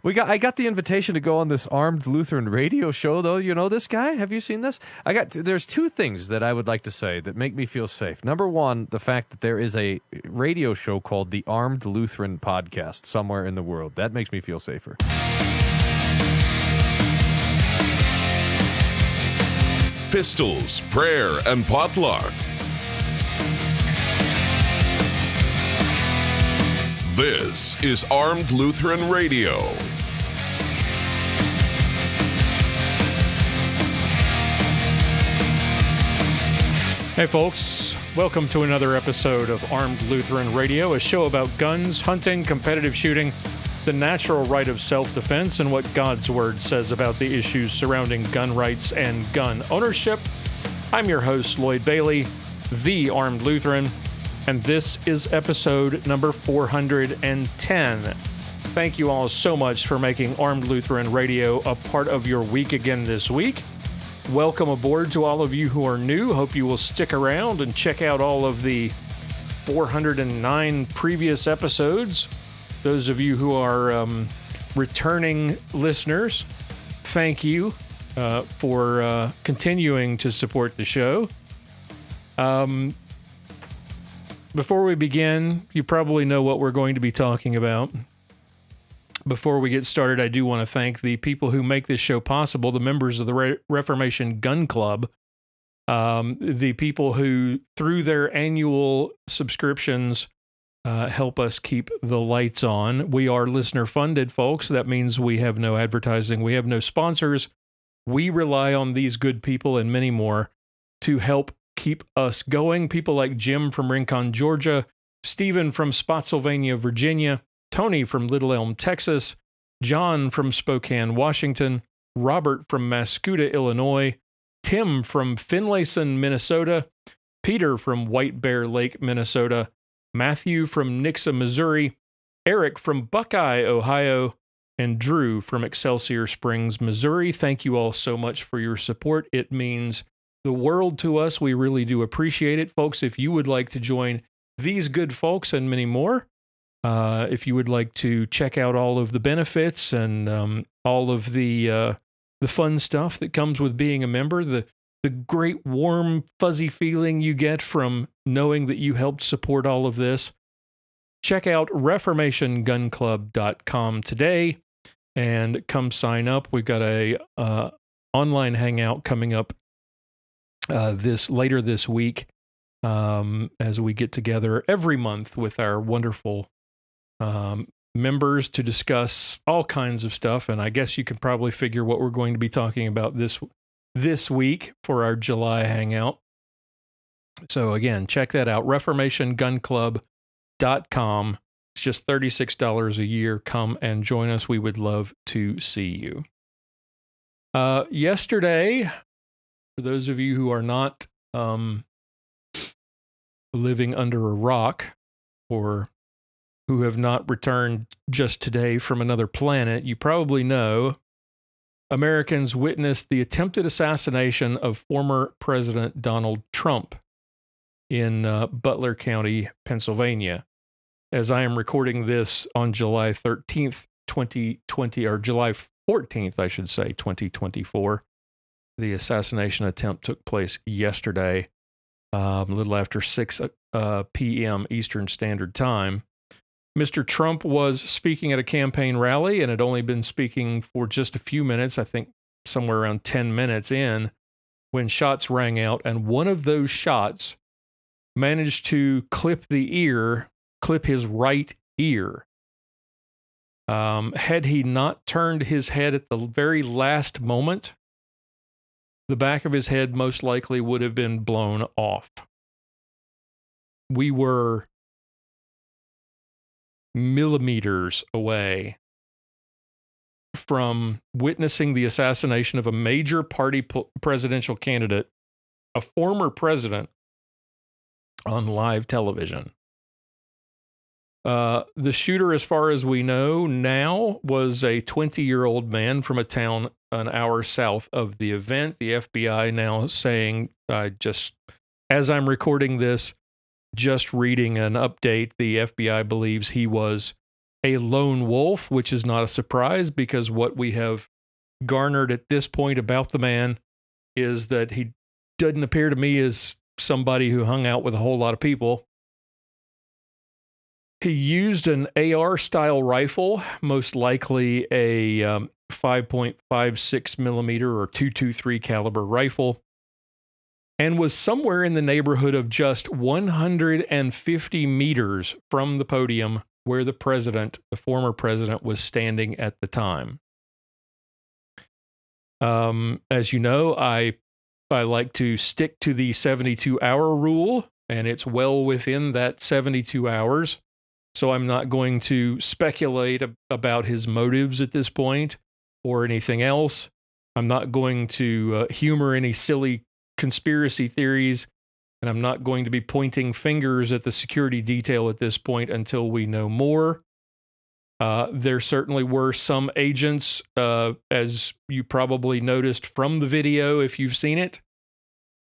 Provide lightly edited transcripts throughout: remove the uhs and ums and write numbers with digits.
I got the invitation to go on this Armed Lutheran radio show, though. You know this guy? Have you seen this? There's two things that I would like to say that make me feel safe. Number one, the fact that there is a radio show called the Armed Lutheran Podcast somewhere in the world. That makes me feel safer. Pistols, prayer, and potluck. This is Armed Lutheran Radio. Hey folks, welcome to another episode of Armed Lutheran Radio, a show about guns, hunting, competitive shooting, the natural right of self-defense, and what God's Word says about the issues surrounding gun rights and gun ownership. I'm your host, Lloyd Bailey, the Armed Lutheran, and this is episode number 410. Thank you all so much for making Armed Lutheran Radio a part of your week again this week. Welcome aboard to all of you who are new. Hope you will stick around and check out all of the 409 previous episodes. Those of you who are returning listeners, thank you for continuing to support the show. Before we begin, you probably know what we're going to be talking about. Before we get started, I do want to thank the people who make this show possible, the members of the Reformation Gun Club, the people who, through their annual subscriptions, help us keep the lights on. We are listener-funded, folks. That means we have no advertising. We have no sponsors. We rely on these good people and many more to help keep us going. People like Jim from Rincon, Georgia, Stephen from Spotsylvania, Virginia, Tony from Little Elm, Texas, John from Spokane, Washington, Robert from Mascoutah, Illinois, Tim from Finlayson, Minnesota, Peter from White Bear Lake, Minnesota, Matthew from Nixa, Missouri, Eric from Buckeye, Ohio, and Drew from Excelsior Springs, Missouri. Thank you all so much for your support. It means the world to us. We really do appreciate it. Folks, if you would like to join these good folks and many more, if you would like to check out all of the benefits and all of the fun stuff that comes with being a member, the great warm, fuzzy feeling you get from knowing that you helped support all of this, check out reformationgunclub.com today and come sign up. We've got a online hangout coming up later this week as we get together every month with our wonderful members to discuss all kinds of stuff. And I guess you can probably figure what we're going to be talking about this week for our July hangout. So again, check that out, reformationgunclub.com. It's just $36 a year. Come and join us. We would love to see you. Yesterday, for those of you who are not living under a rock or who have not returned just today from another planet, you probably know Americans witnessed the attempted assassination of former President Donald Trump in Butler County, Pennsylvania. As I am recording this on July 13th, 2020, or July 14th, I should say, 2024, the assassination attempt took place yesterday, a little after 6 p.m. Eastern Standard Time. Mr. Trump was speaking at a campaign rally and had only been speaking for just a few minutes, I think somewhere around 10 minutes in, when shots rang out, and one of those shots managed to clip his right ear. Had he not turned his head at the very last moment, the back of his head most likely would have been blown off. We were millimeters away from witnessing the assassination of a major party presidential candidate, a former president, on live television. The shooter, as far as we know now, was a 20-year-old man from a town an hour south of the event. The FBI now saying, just as I'm recording this, just reading an update, the FBI believes he was a lone wolf, which is not a surprise because what we have garnered at this point about the man is that he doesn't appear to me as somebody who hung out with a whole lot of people. He used an AR style rifle, most likely a 5.56 millimeter or 223 caliber rifle, and was somewhere in the neighborhood of just 150 meters from the podium where the former president, was standing at the time. As you know, I like to stick to the 72-hour rule, and it's well within that 72 hours. So I'm not going to speculate about his motives at this point or anything else. I'm not going to humor any silly conspiracy theories, and I'm not going to be pointing fingers at the security detail at this point until we know more. There certainly were some agents, as you probably noticed from the video if you've seen it,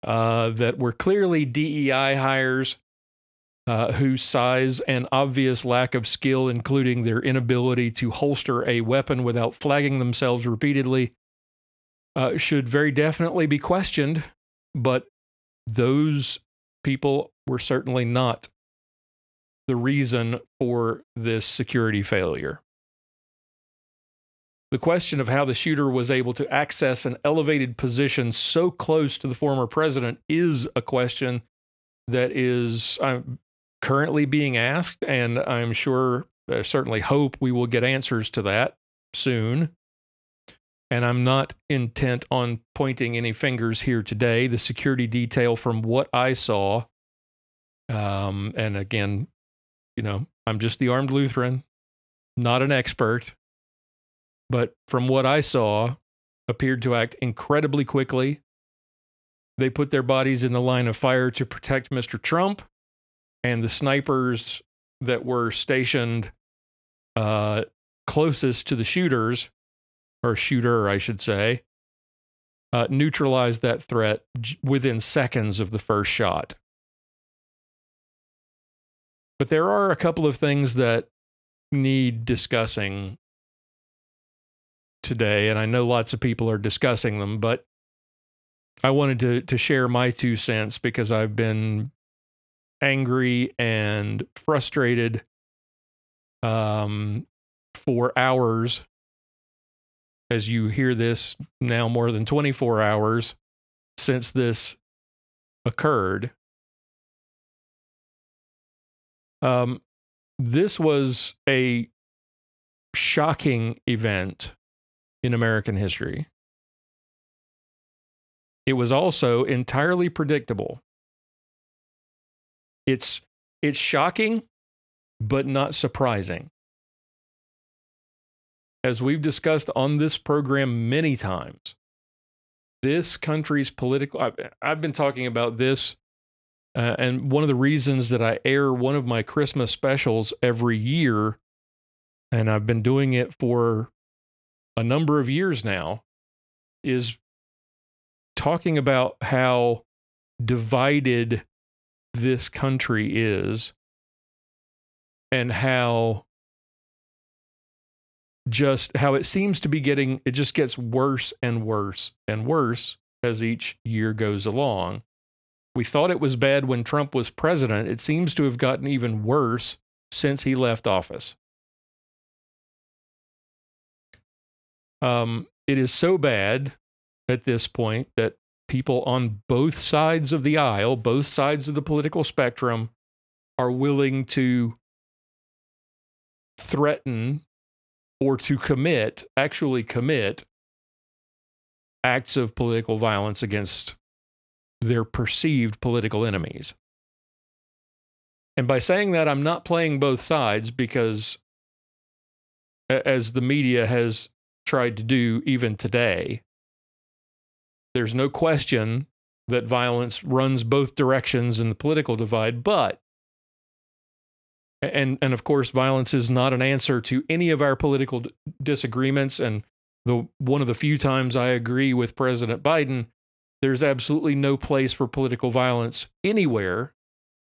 that were clearly DEI hires, whose size and obvious lack of skill, including their inability to holster a weapon without flagging themselves repeatedly, should very definitely be questioned. But those people were certainly not the reason for this security failure. The question of how the shooter was able to access an elevated position so close to the former president is a question that is currently being asked, and I'm sure, certainly hope we will get answers to that soon. And I'm not intent on pointing any fingers here today. The security detail from what I saw, and again, I'm just the armed Lutheran, not an expert, but from what I saw, appeared to act incredibly quickly. They put their bodies in the line of fire to protect Mr. Trump, and the snipers that were stationed closest to the shooter, I should say, neutralized that threat within seconds of the first shot. But there are a couple of things that need discussing today, and I know lots of people are discussing them, but I wanted to share my 2 cents because I've been angry and frustrated for hours. As you hear this, now more than 24 hours since this occurred. This was a shocking event in American history. It was also entirely predictable. It's shocking, but not surprising. As we've discussed on this program many times, this country's political... I've been talking about this, and one of the reasons that I air one of my Christmas specials every year, and I've been doing it for a number of years now, is talking about how divided this country is and how it seems to be it just gets worse and worse and worse as each year goes along. We thought it was bad when Trump was president. It seems to have gotten even worse since he left office. It is so bad at this point that people on both sides of the aisle, both sides of the political spectrum, are willing to threaten or to actually commit acts of political violence against their perceived political enemies. And by saying that, I'm not playing both sides because, as the media has tried to do even today, there's no question that violence runs both directions in the political divide, and of course, violence is not an answer to any of our political disagreements. And one of the few times I agree with President Biden, there's absolutely no place for political violence anywhere,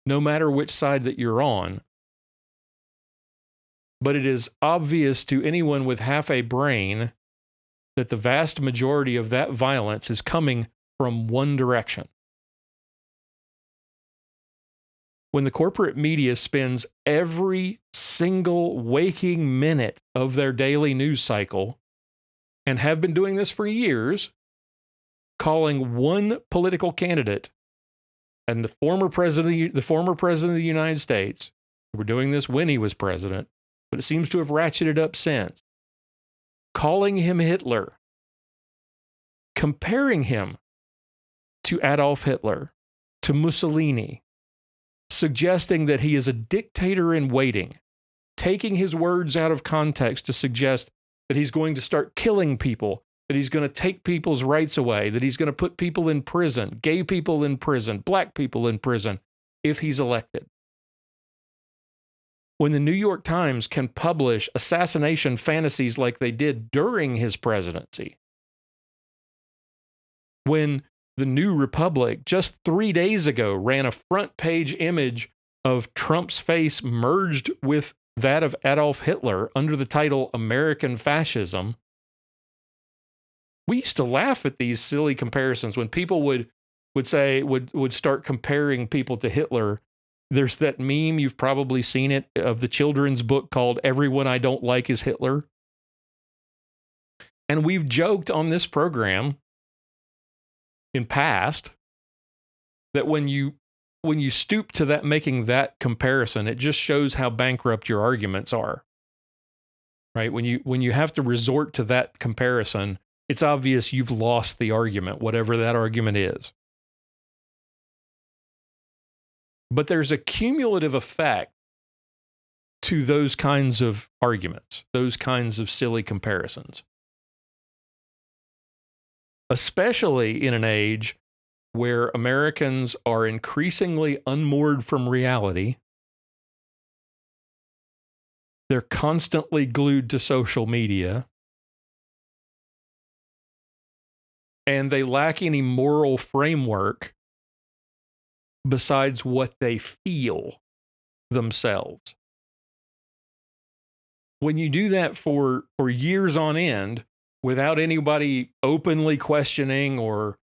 no matter which side that you're on. but it is obvious to anyone with half a brain that the vast majority of that violence is coming from one direction. When the corporate media spends every single waking minute of their daily news cycle, and have been doing this for years, calling one political candidate and the former president of the United States, who were doing this when he was president, but it seems to have ratcheted up since, calling him Hitler, comparing him to Adolf Hitler, to Mussolini, suggesting that he is a dictator in waiting, taking his words out of context to suggest that he's going to start killing people, that he's going to take people's rights away, that he's going to put people in prison, gay people in prison, black people in prison, if he's elected. When the New York Times can publish assassination fantasies like they did during his presidency, when the New Republic just 3 days ago ran a front page image of Trump's face merged with that of Adolf Hitler under the title American Fascism, we used to laugh at these silly comparisons when people would start comparing people to Hitler. There's that meme, you've probably seen it, of the children's book called Everyone I Don't Like is Hitler. And we've joked on this program in past that when you stoop to that, making that comparison, it just shows how bankrupt your arguments are. Right? When you have to resort to that comparison, it's obvious you've lost the argument, whatever that argument is. But there's a cumulative effect to those kinds of arguments, those kinds of silly comparisons. Especially in an age where Americans are increasingly unmoored from reality. They're constantly glued to social media. And they lack any moral framework besides what they feel themselves. When you do that for years on end, without anybody openly questioning or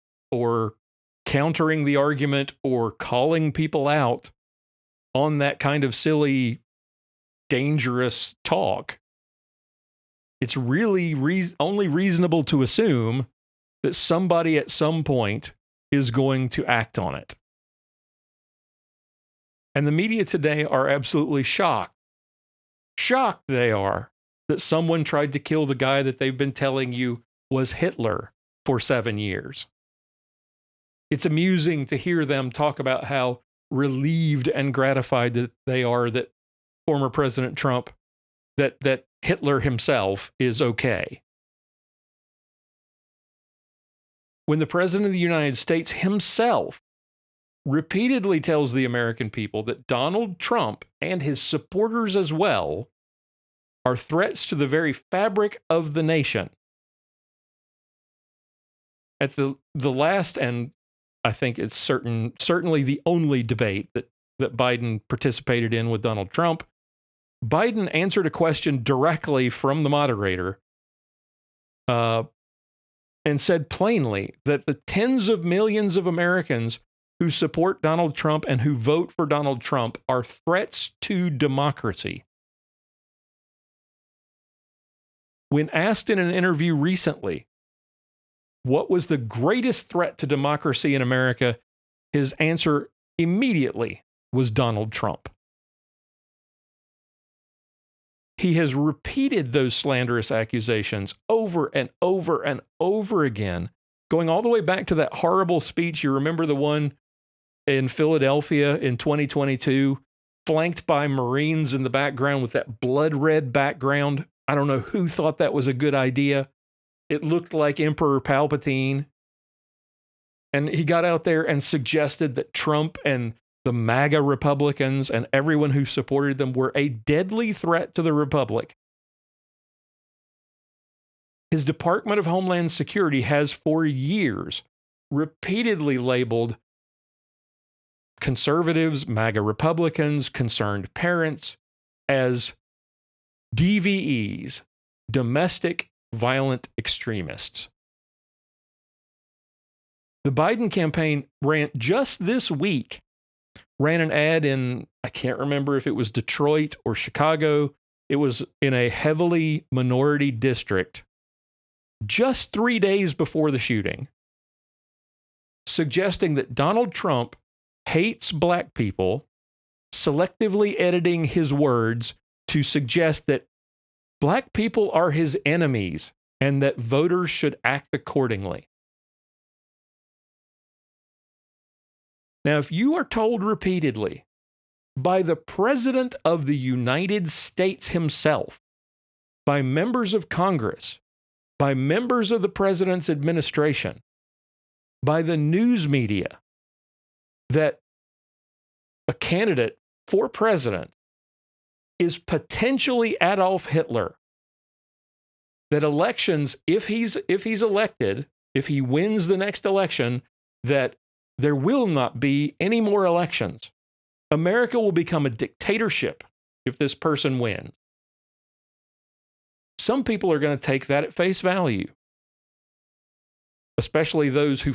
countering the argument or calling people out on that kind of silly, dangerous talk, it's really only reasonable to assume that somebody at some point is going to act on it. And the media today are absolutely shocked. Shocked they are that someone tried to kill the guy that they've been telling you was Hitler for 7 years. It's amusing to hear them talk about how relieved and gratified that they are that former President Trump, that Hitler himself is okay. When the President of the United States himself repeatedly tells the American people that Donald Trump and his supporters as well are threats to the very fabric of the nation. At the last, and I think it's certainly the only debate that Biden participated in with Donald Trump, Biden answered a question directly from the moderator and said plainly that the tens of millions of Americans who support Donald Trump and who vote for Donald Trump are threats to democracy. When asked in an interview recently, what was the greatest threat to democracy in America, his answer immediately was Donald Trump. He has repeated those slanderous accusations over and over and over again, going all the way back to that horrible speech. You remember the one in Philadelphia in 2022, flanked by Marines in the background with that blood red background. I don't know who thought that was a good idea. It looked like Emperor Palpatine. And he got out there and suggested that Trump and the MAGA Republicans and everyone who supported them were a deadly threat to the Republic. His Department of Homeland Security has for years repeatedly labeled conservatives, MAGA Republicans, concerned parents as DVEs, domestic violent extremists. The Biden campaign just this week ran an ad in, I can't remember if it was Detroit or Chicago. It was in a heavily minority district just 3 days before the shooting, suggesting that Donald Trump hates black people, selectively editing his words to suggest that black people are his enemies and that voters should act accordingly. Now, if you are told repeatedly by the President of the United States himself, by members of Congress, by members of the President's administration, by the news media, that a candidate for president is potentially Adolf Hitler, that elections, if he's elected, if he wins the next election, that there will not be any more elections. America will become a dictatorship if this person wins. Some people are going to take that at face value, especially those who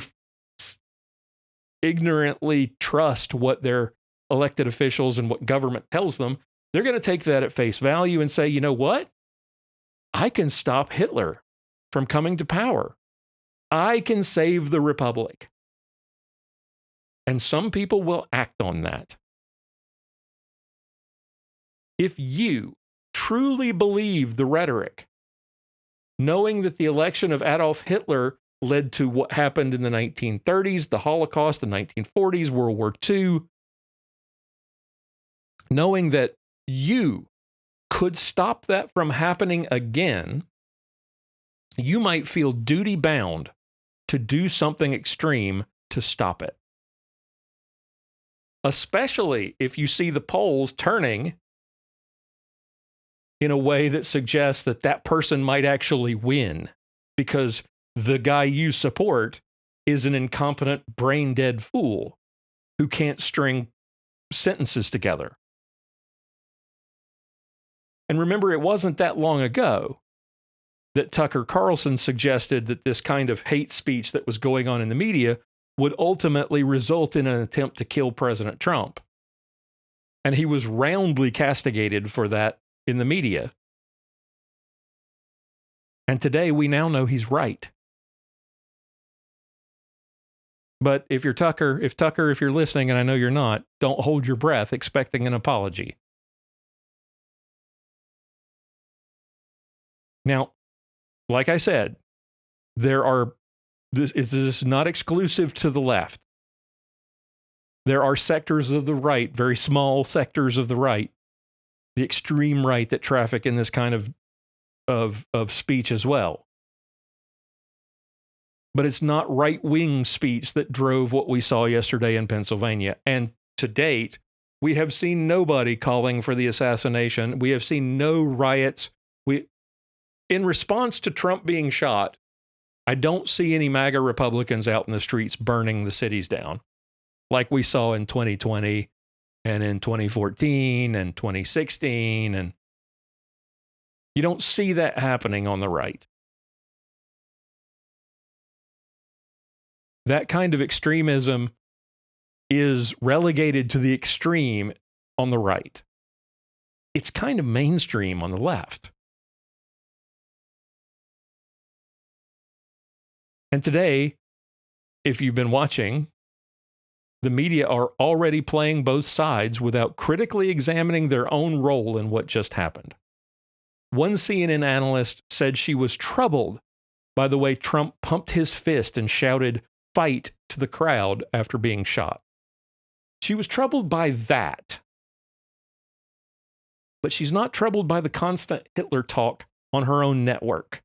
ignorantly trust what their elected officials and what government tells them. They're going to take that at face value and say, you know what? I can stop Hitler from coming to power. I can save the republic. And some people will act on that. If you truly believe the rhetoric, knowing that the election of Adolf Hitler led to what happened in the 1930s, the Holocaust, the 1940s, World War II, knowing that you could stop that from happening again, you might feel duty bound to do something extreme to stop it. Especially if you see the polls turning in a way that suggests that that person might actually win because the guy you support is an incompetent, brain-dead fool who can't string sentences together. And remember, it wasn't that long ago that Tucker Carlson suggested that this kind of hate speech that was going on in the media would ultimately result in an attempt to kill President Trump. And he was roundly castigated for that in the media. And today we now know he's right. But if you're Tucker, if you're listening, and I know you're not, don't hold your breath expecting an apology. Now, like I said, this is not exclusive to the left. There are sectors of the right, very small sectors of the right, the extreme right that traffic in this kind of speech as well. But it's not right-wing speech that drove what we saw yesterday in Pennsylvania. And to date, we have seen nobody calling for the assassination. We have seen no riots. In response to Trump being shot, I don't see any MAGA Republicans out in the streets burning the cities down like we saw in 2020 and in 2014 and 2016. And you don't see that happening on the right. That kind of extremism is relegated to the extreme on the right. It's kind of mainstream on the left. And today, if you've been watching, the media are already playing both sides without critically examining their own role in what just happened. One CNN analyst said she was troubled by the way Trump pumped his fist and shouted, "Fight," to the crowd after being shot. She was troubled by that. But she's not troubled by the constant Hitler talk on her own network.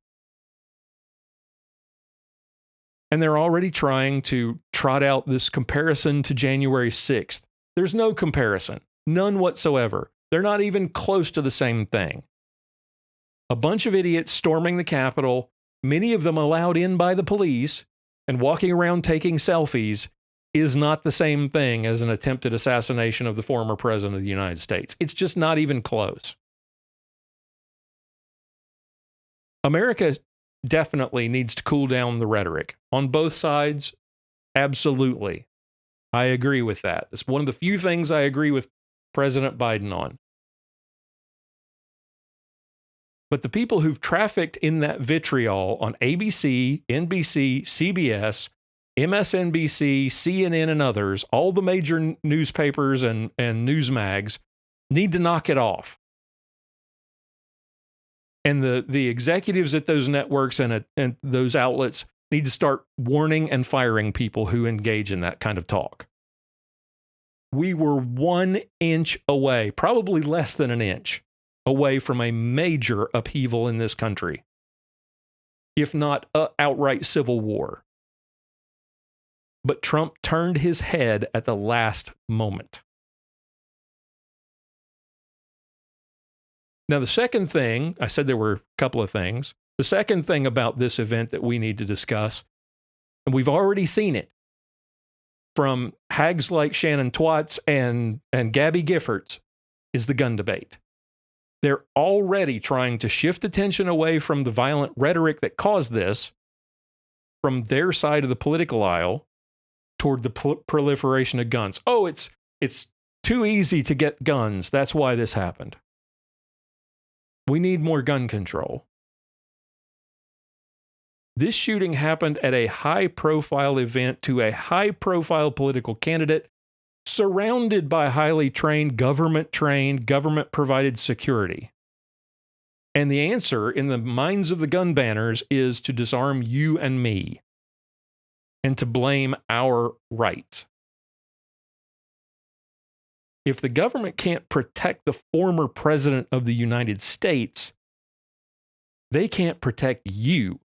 And they're already trying to trot out this comparison to January 6th. There's no comparison, none whatsoever. They're not even close to the same thing. A bunch of idiots storming the Capitol, many of them allowed in by the police, and walking around taking selfies is not the same thing as an attempted assassination of the former president of the United States. It's just not even close. America definitely needs to cool down the rhetoric on both sides. Absolutely. I agree with that. It's one of the few things I agree with President Biden on. But the people who've trafficked in that vitriol on ABC, NBC, CBS, MSNBC, CNN, and others, all the major newspapers and news mags, need to knock it off. And the executives at those networks and those outlets need to start warning and firing people who engage in that kind of talk. We were 1 inch away, probably less than an inch, away from a major upheaval in this country, if not outright civil war. But Trump turned his head at the last moment. Now, the second thing, I said there were a couple of things. The second thing about this event that we need to discuss, and we've already seen it from hags like Shannon Twatts and Gabby Giffords, is the gun debate. They're already trying to shift attention away from the violent rhetoric that caused this, from their side of the political aisle, toward the proliferation of guns. Oh, it's too easy to get guns. That's why this happened. We need more gun control. This shooting happened at a high-profile event to a high-profile political candidate surrounded by highly trained, government-provided security. And the answer in the minds of the gun banners is to disarm you and me and to blame our rights. If the government can't protect the former president of the United States, they can't protect you.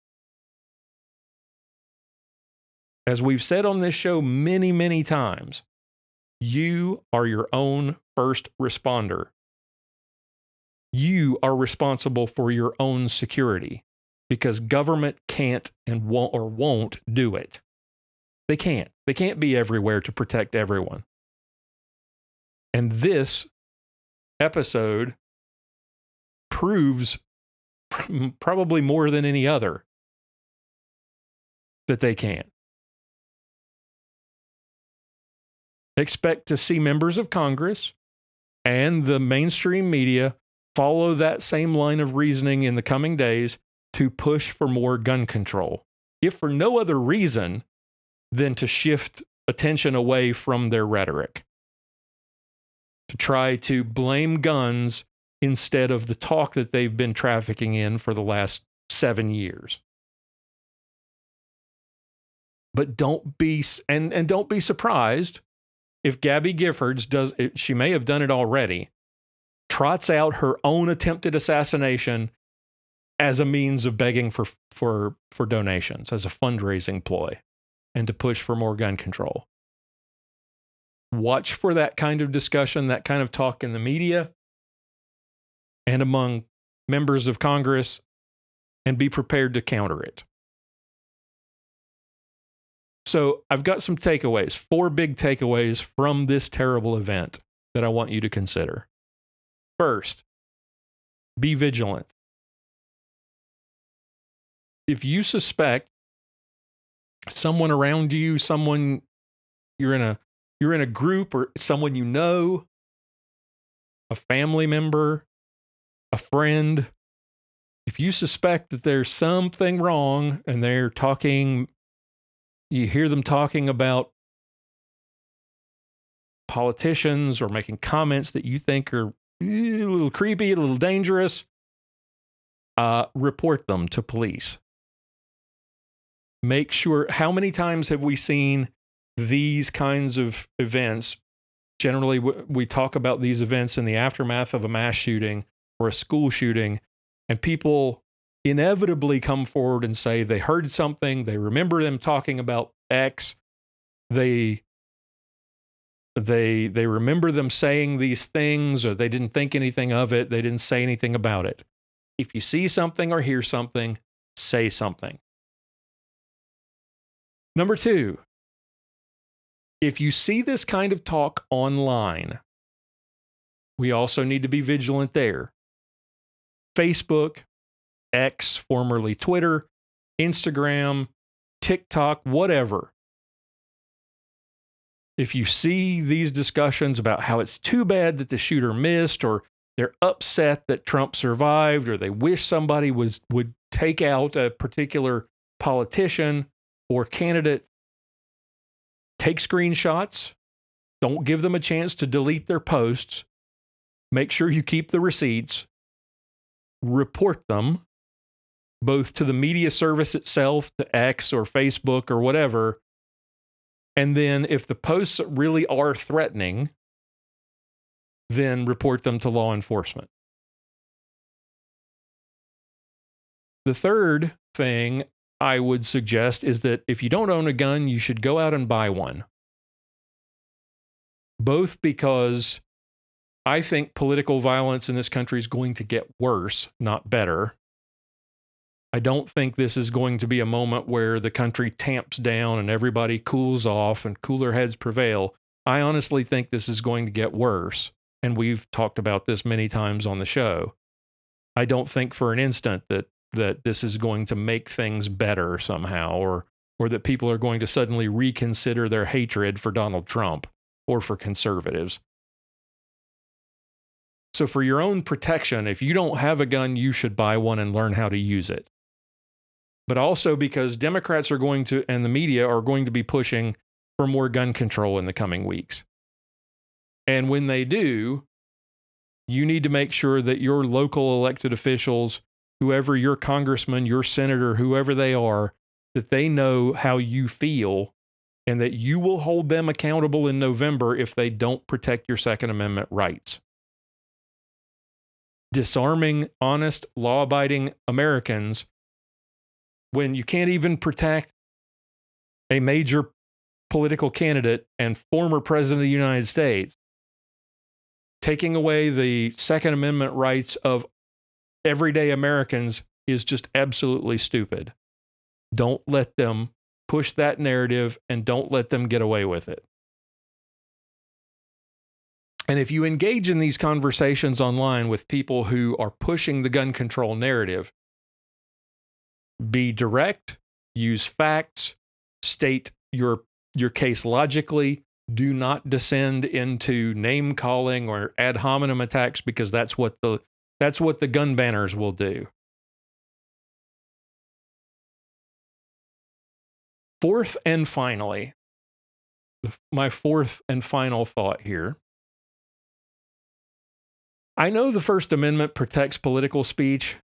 As we've said on this show many, many times, you are your own first responder. You are responsible for your own security because government can't and won't do it. They can't. They can't be everywhere to protect everyone. And this episode proves probably more than any other that they can't. Expect to see members of Congress and the mainstream media follow that same line of reasoning in the coming days to push for more gun control, if for no other reason than to shift attention away from their rhetoric, to try to blame guns instead of the talk that they've been trafficking in for the last 7 years. But don't be surprised if Gabby Giffords does, she may have done it already, trots out her own attempted assassination as a means of begging for donations, as a fundraising ploy, and to push for more gun control. Watch for that kind of discussion, that kind of talk in the media and among members of Congress, and be prepared to counter it. So I've got some takeaways, 4 big takeaways from this terrible event that I want you to consider. First, be vigilant. If you suspect someone around you, someone you're in a group or someone you know, a family member, a friend, if you suspect that there's something wrong and they're talking, you hear them talking about politicians or making comments that you think are a little creepy, a little dangerous, report them to police. Make sure, how many times have we seen these kinds of events? Generally, we talk about these events in the aftermath of a mass shooting or a school shooting, and people inevitably come forward and say they heard something, they remember them talking about X, they remember them saying these things, or they didn't think anything of it, they didn't say anything about it. If you see something or hear something, say something. Number 2, if you see this kind of talk online, we also need to be vigilant there. Facebook, X, formerly Twitter, Instagram, TikTok, whatever. If you see these discussions about how it's too bad that the shooter missed, or they're upset that Trump survived, or they wish somebody would take out a particular politician or candidate, take screenshots. Don't give them a chance to delete their posts. Make sure you keep the receipts. Report them, both to the media service itself, to X or Facebook or whatever. And then if the posts really are threatening, then report them to law enforcement. The third thing I would suggest is that if you don't own a gun, you should go out and buy one. Both because I think political violence in this country is going to get worse, not better. I don't think this is going to be a moment where the country tamps down and everybody cools off and cooler heads prevail. I honestly think this is going to get worse, and we've talked about this many times on the show. I don't think for an instant that this is going to make things better somehow, or that people are going to suddenly reconsider their hatred for Donald Trump or for conservatives. So for your own protection, if you don't have a gun, you should buy one and learn how to use it. But also because Democrats are going to, and the media are going to be pushing for more gun control in the coming weeks. And when they do, you need to make sure that your local elected officials, whoever your congressman, your senator, whoever they are, that they know how you feel and that you will hold them accountable in November if they don't protect your Second Amendment rights. Disarming honest, law-abiding Americans when you can't even protect a major political candidate and former president of the United States, taking away the Second Amendment rights of everyday Americans is just absolutely stupid. Don't let them push that narrative, and don't let them get away with it. And if you engage in these conversations online with people who are pushing the gun control narrative, be direct, use facts, state your case logically. Do not descend into name calling or ad hominem attacks, because that's what the gun banners will do. Fourth and finally, my fourth and final thought here. I know the First Amendment protects political speech,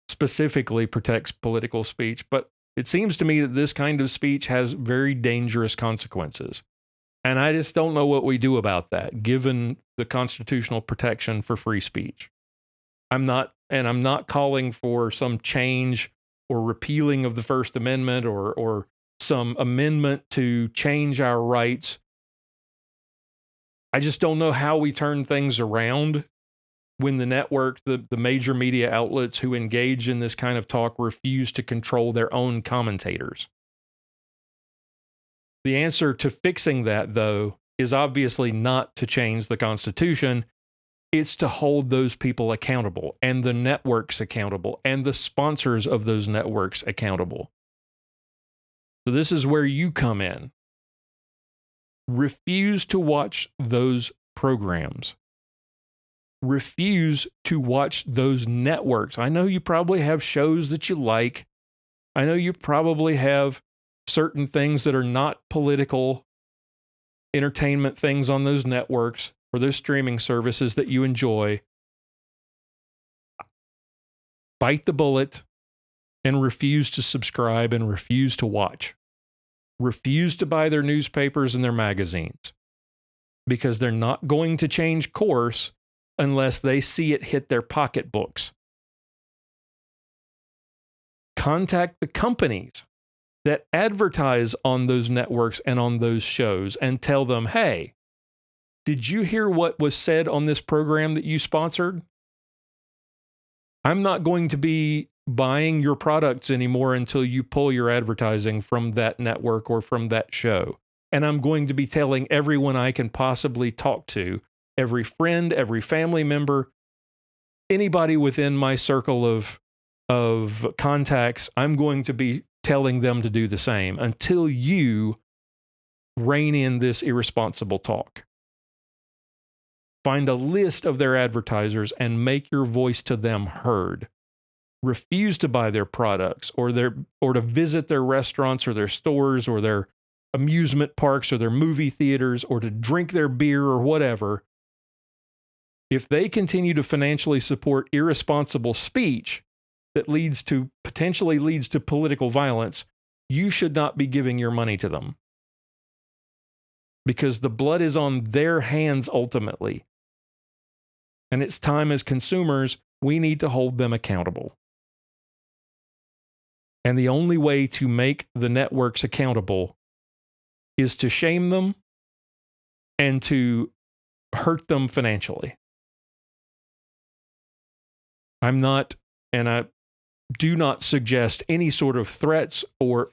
specifically protects political speech, but it seems to me that this kind of speech has very dangerous consequences. And I just don't know what we do about that, given the constitutional protection for free speech. I'm not calling for some change or repealing of the First Amendment or some amendment to change our rights. I just don't know how we turn things around when the network, the major media outlets who engage in this kind of talk refuse to control their own commentators. The answer to fixing that, though, is obviously not to change the Constitution. It's to hold those people accountable, and the networks accountable, and the sponsors of those networks accountable. So this is where you come in. Refuse to watch those programs. Refuse to watch those networks. I know you probably have shows that you like. I know you probably have certain things that are not political entertainment things on those networks or those streaming services that you enjoy. Bite the bullet and refuse to subscribe and refuse to watch. Refuse to buy their newspapers and their magazines, because they're not going to change course unless they see it hit their pocketbooks. Contact the companies that advertise on those networks and on those shows and tell them, hey, did you hear what was said on this program that you sponsored? I'm not going to be buying your products anymore until you pull your advertising from that network or from that show. And I'm going to be telling everyone I can possibly talk to, every friend, every family member, anybody within my circle of contacts, I'm going to be telling them to do the same until you rein in this irresponsible talk. Find a list of their advertisers and make your voice to them heard. Refuse to buy their products or to visit their restaurants or their stores or their amusement parks or their movie theaters or to drink their beer or whatever. If they continue to financially support irresponsible speech that potentially leads to political violence, you should not be giving your money to them. Because the blood is on their hands ultimately. And it's time as consumers, we need to hold them accountable. And the only way to make the networks accountable is to shame them and to hurt them financially. I do not suggest any sort of threats, or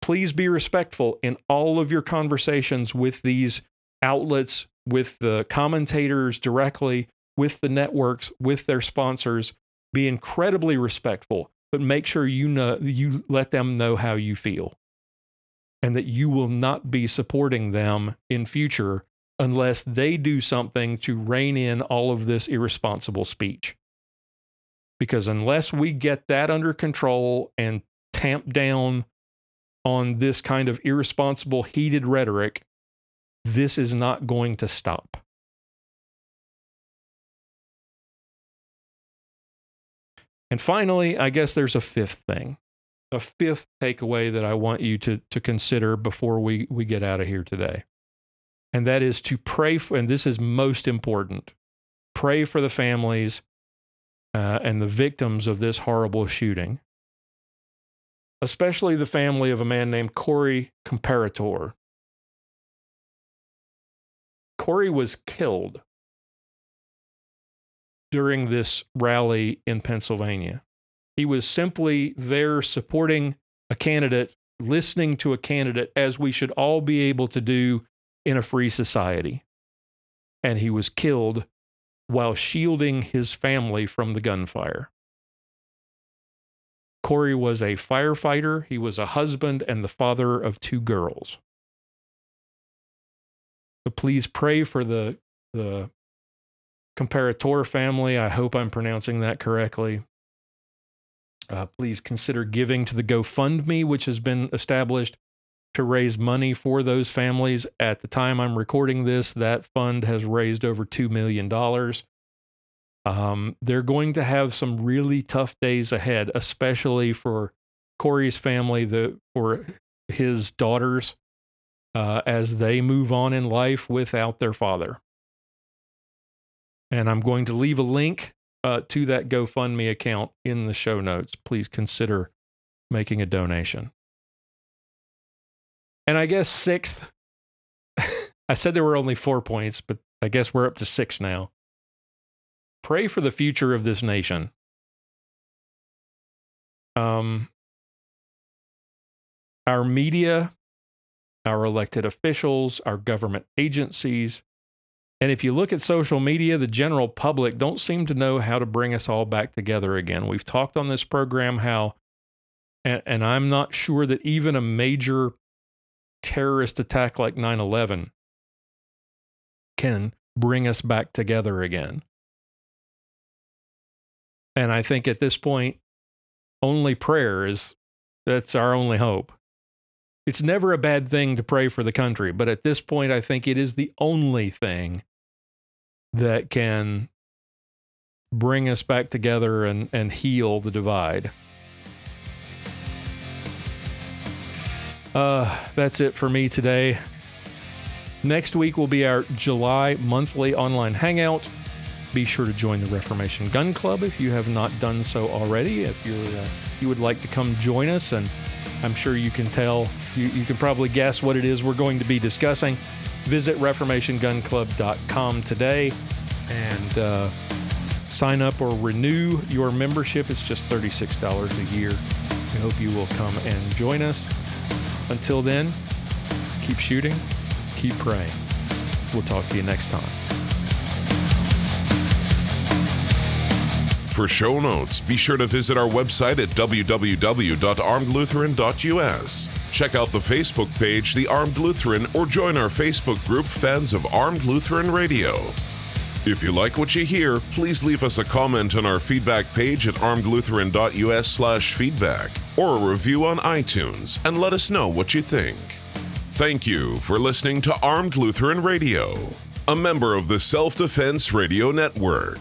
please be respectful in all of your conversations with these outlets, with the commentators directly, with the networks, with their sponsors. Be incredibly respectful, but make sure you let them know how you feel and that you will not be supporting them in future unless they do something to rein in all of this irresponsible speech. Because unless we get that under control and tamp down on this kind of irresponsible, heated rhetoric, this is not going to stop. And finally, I guess there's a fifth thing, a fifth takeaway that I want you to consider before we get out of here today. And that is to pray for, and this is most important, pray for the families and the victims of this horrible shooting, especially the family of a man named Corey Comparator. Corey was killed during this rally in Pennsylvania. He was simply there supporting a candidate, listening to a candidate, as we should all be able to do in a free society. And he was killed while shielding his family from the gunfire. Corey was a firefighter. He was a husband and the father of 2 girls. So please pray for the Comparator family. I hope I'm pronouncing that correctly. Please consider giving to the GoFundMe, which has been established to raise money for those families. At the time I'm recording this, that fund has raised over $2 million. They're going to have some really tough days ahead, especially for Corey's family, for his daughters, as they move on in life without their father. And I'm going to leave a link to that GoFundMe account in the show notes. Please consider making a donation. And I guess sixth, I said there were only 4 points, but I guess we're up to 6 now. Pray for the future of this nation. Our media, our elected officials, our government agencies, and if you look at social media, the general public don't seem to know how to bring us all back together again. We've talked on this program how, and I'm not sure that even a major terrorist attack like 9/11 can bring us back together again. And I think at this point, only prayer that's our only hope. It's never a bad thing to pray for the country, but at this point, I think it is the only thing that can bring us back together and heal the divide. That's it for me today. Next week will be our July monthly online hangout. Be sure to join the Reformation Gun Club if you have not done so already. If you would like to come join us, and I'm sure you can tell, you can probably guess what it is we're going to be discussing. Visit reformationgunclub.com today and sign up or renew your membership. It's just $36 a year. We hope you will come and join us. Until then, keep shooting, keep praying. We'll talk to you next time. For show notes, be sure to visit our website at www.armedlutheran.us. Check out the Facebook page, The Armed Lutheran, or join our Facebook group, Fans of Armed Lutheran Radio. If you like what you hear, please leave us a comment on our feedback page at armedlutheran.us/feedback or a review on iTunes and let us know what you think. Thank you for listening to Armed Lutheran Radio, a member of the Self-Defense Radio Network.